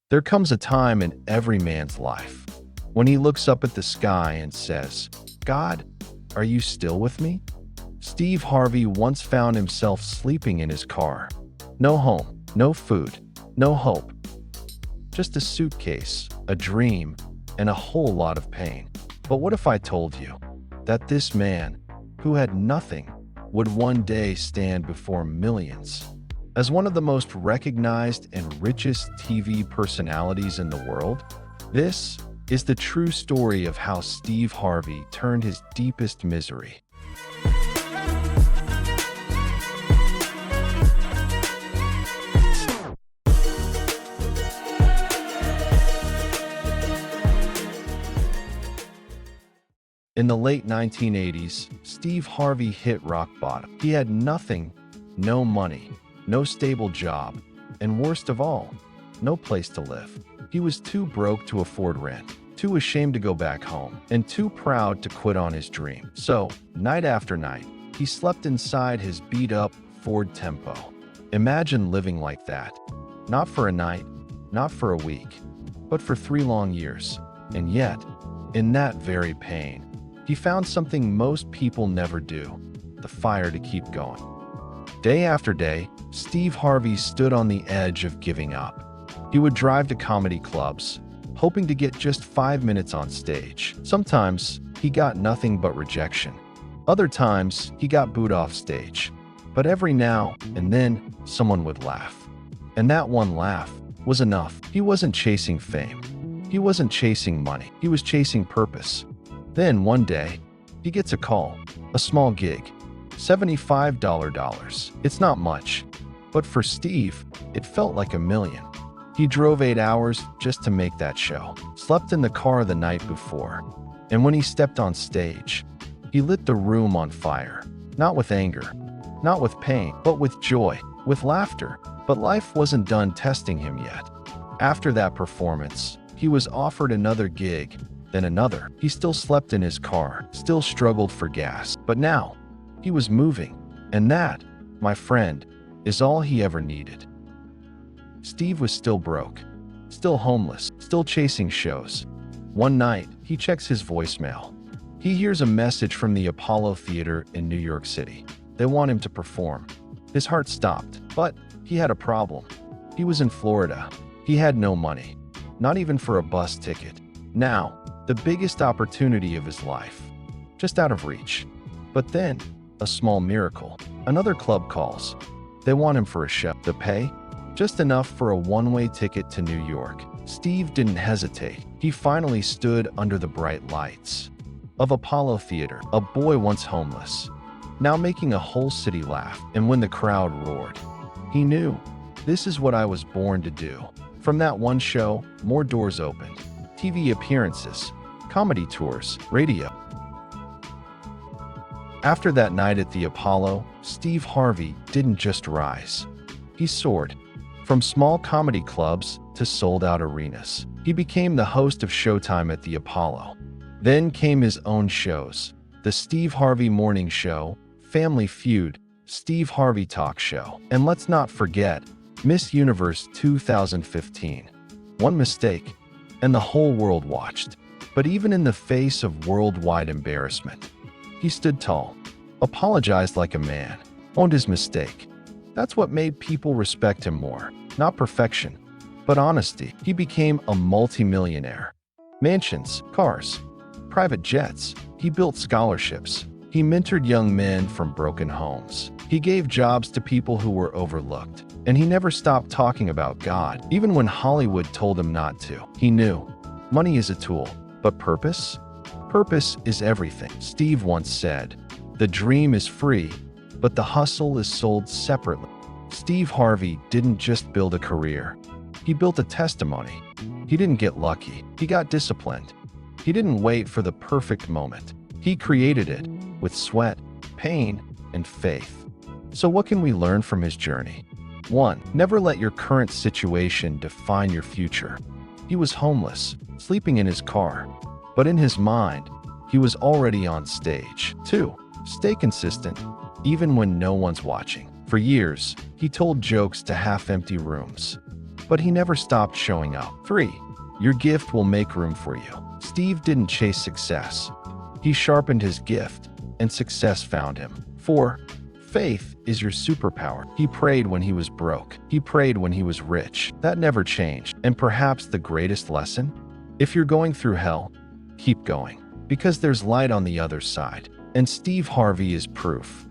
There comes a time in every man's life when he looks up at the sky and says, "God, are you still with me?" Steve Harvey once found himself sleeping in his car. No home, no food, no hope. Just a suitcase, a dream, and a whole lot of pain. But what if I told you that this man, who had nothing, would one day stand before millions? As one of the most recognized and richest TV personalities in the world, this is the true story of how Steve Harvey turned his deepest misery. In the late 1980s, Steve Harvey hit rock bottom. He had nothing, no money, no stable job, and worst of all, no place to live. He was too broke to afford rent, too ashamed to go back home, and too proud to quit on his dream. So, night after night, he slept inside his beat-up Ford Tempo. Imagine living like that. Not for a night, not for a week, but for 3 long years. And yet, in that very pain, he found something most people never do: the fire to keep going. Day after day, Steve Harvey stood on the edge of giving up. He would drive to comedy clubs, hoping to get just 5 minutes on stage. Sometimes, he got nothing but rejection. Other times, he got booed off stage. But every now and then, someone would laugh. And that one laugh was enough. He wasn't chasing fame. He wasn't chasing money. He was chasing purpose. Then one day, he gets a call, a small gig, $75. It's not much, but for Steve, it felt like $1 million. He drove 8 hours just to make that show, slept in the car the night before, and when he stepped on stage, he lit the room on fire, not with anger, not with pain, but with joy, with laughter. But life wasn't done testing him yet. After that performance, he was offered another gig, then another. He still slept in his car, still struggled for gas. But now, he was moving. And that, my friend, is all he ever needed. Steve was still broke, still homeless, still chasing shows. One night, he checks his voicemail. He hears a message from the Apollo Theater in New York City. They want him to perform. His heart stopped, but he had a problem. He was in Florida. He had no money, not even for a bus ticket. Now, the biggest opportunity of his life, just out of reach. But then, a small miracle. Another club calls. They want him for a show. The pay? Just enough for a one-way ticket to New York. Steve didn't hesitate. He finally stood under the bright lights of Apollo Theater, a boy once homeless, now making a whole city laugh. And when the crowd roared, he knew, this is what I was born to do. From that one show, more doors opened. TV appearances, comedy tours, radio. After that night at the Apollo, Steve Harvey didn't just rise. He soared. From small comedy clubs to sold-out arenas. He became the host of Showtime at the Apollo. Then came his own shows: The Steve Harvey Morning Show, Family Feud, Steve Harvey Talk Show, and let's not forget, Miss Universe 2015. One mistake, and the whole world watched. But even in the face of worldwide embarrassment, he stood tall, apologized like a man, owned his mistake. That's what made people respect him more. Not perfection, but honesty. He became a multi-millionaire. Mansions, cars, private jets. He built scholarships. He mentored young men from broken homes. He gave jobs to people who were overlooked. And he never stopped talking about God, even when Hollywood told him not to. He knew, money is a tool, but purpose? Purpose is everything. Steve once said, "The dream is free, but the hustle is sold separately." Steve Harvey didn't just build a career. He built a testimony. He didn't get lucky. He got disciplined. He didn't wait for the perfect moment. He created it with sweat, pain, and faith. So what can we learn from his journey? 1. Never let your current situation define your future. He was homeless, sleeping in his car, but in his mind, he was already on stage. 2. Stay consistent, even when no one's watching. For years, he told jokes to half-empty rooms. but he never stopped showing up. 3. Your gift will make room for you. Steve didn't chase success. He sharpened his gift, and success found him. 4. Faith is your superpower. He prayed when he was broke. He prayed when he was rich. That never changed. And perhaps the greatest lesson? If you're going through hell, keep going, because there's light on the other side. And Steve Harvey is proof.